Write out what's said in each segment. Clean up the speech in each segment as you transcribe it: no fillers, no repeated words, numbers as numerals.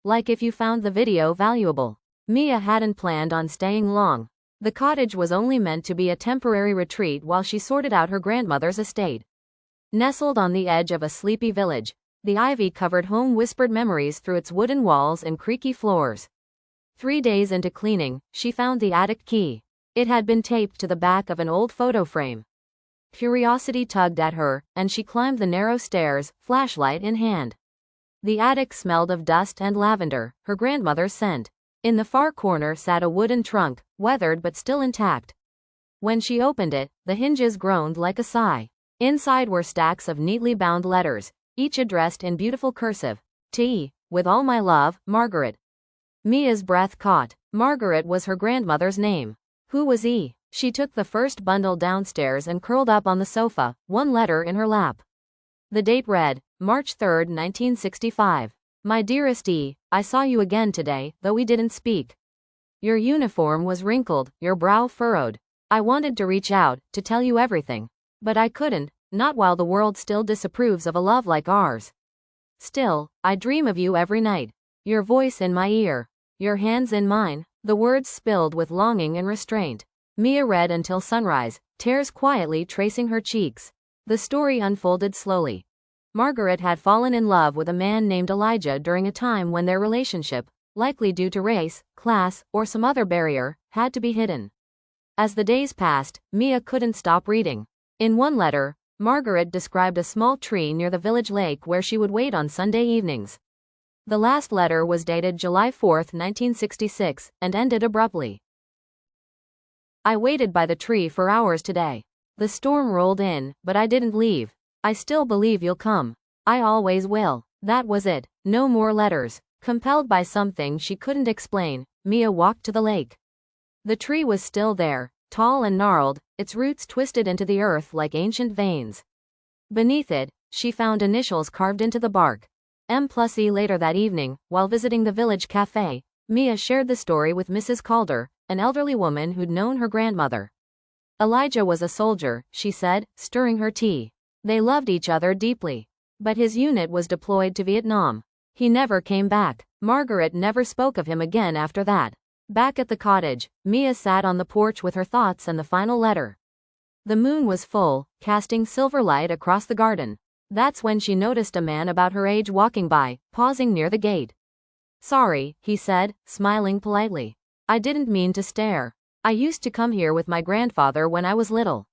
like if you found the video valuable. Mia hadn't planned on staying long. The cottage was only meant to be a temporary retreat while she sorted out her grandmother's estate. Nestled on the edge of a sleepy village, the ivy-covered home whispered memories through its wooden walls and creaky floors. 3 days into cleaning, she found the attic key. It had been taped to the back of an old photo frame. Curiosity tugged at her, and she climbed the narrow stairs, flashlight in hand. The attic smelled of dust and lavender, her grandmother's scent. In the far corner sat a wooden trunk, weathered but still intact. When she opened it, the hinges groaned like a sigh. Inside were stacks of neatly bound letters, each addressed in beautiful cursive. T. With all my love, Margaret. Mia's breath caught. Margaret was her grandmother's name. Who was E? She took the first bundle downstairs and curled up on the sofa, one letter in her lap. The date read, March 3, 1965. My dearest E, I saw you again today, though we didn't speak. Your uniform was wrinkled, your brow furrowed. I wanted to reach out, to tell you everything. But I couldn't, not while the world still disapproves of a love like ours. Still, I dream of you every night. Your voice in my ear. Your hands in mine. The words spilled with longing and restraint. Mia read until sunrise, tears quietly tracing her cheeks. The story unfolded slowly. Margaret had fallen in love with a man named Elijah during a time when their relationship, likely due to race, class, or some other barrier, had to be hidden. As the days passed, Mia couldn't stop reading. In one letter, Margaret described a small tree near the village lake where she would wait on Sunday evenings. The last letter was dated July 4, 1966, and ended abruptly. I waited by the tree for hours today. The storm rolled in, but I didn't leave. I still believe you'll come. I always will. That was it. No more letters. Compelled by something she couldn't explain, Mia walked to the lake. The tree was still there, tall and gnarled, its roots twisted into the earth like ancient veins. Beneath it, she found initials carved into the bark. M+E. Later that evening, while visiting the village cafe, Mia shared the story with Mrs. Calder, an elderly woman who'd known her grandmother. Elijah was a soldier, she said, stirring her tea. They loved each other deeply. But his unit was deployed to Vietnam. He never came back. Margaret never spoke of him again after that. Back at the cottage, Mia sat on the porch with her thoughts and the final letter. The moon was full, casting silver light across the garden. That's when she noticed a man about her age walking by, pausing near the gate. Sorry, he said, smiling politely. I didn't mean to stare. I used to come here with my grandfather when I was little.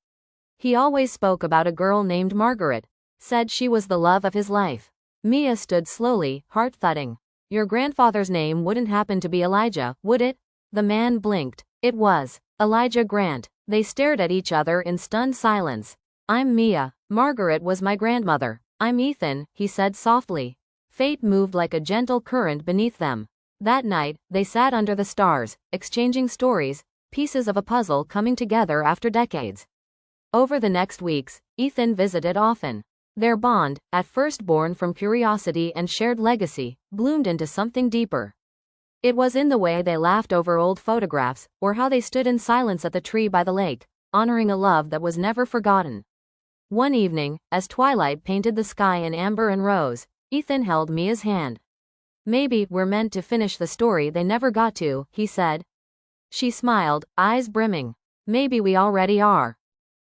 He always spoke about a girl named Margaret. Said she was the love of his life. Mia stood slowly, heart thudding. Your grandfather's name wouldn't happen to be Elijah, would it? The man blinked. It was. Elijah Grant. They stared at each other in stunned silence. I'm Mia. Margaret was my grandmother. I'm Ethan, he said softly. Fate moved like a gentle current beneath them. That night, they sat under the stars, exchanging stories, pieces of a puzzle coming together after decades. Over the next weeks, Ethan visited often. Their bond, at first born from curiosity and shared legacy, bloomed into something deeper. It was in the way they laughed over old photographs, or how they stood in silence at the tree by the lake, honoring a love that was never forgotten. One evening, as twilight painted the sky in amber and rose, Ethan held Mia's hand. Maybe we're meant to finish the story they never got to, he said. She smiled, eyes brimming. Maybe we already are.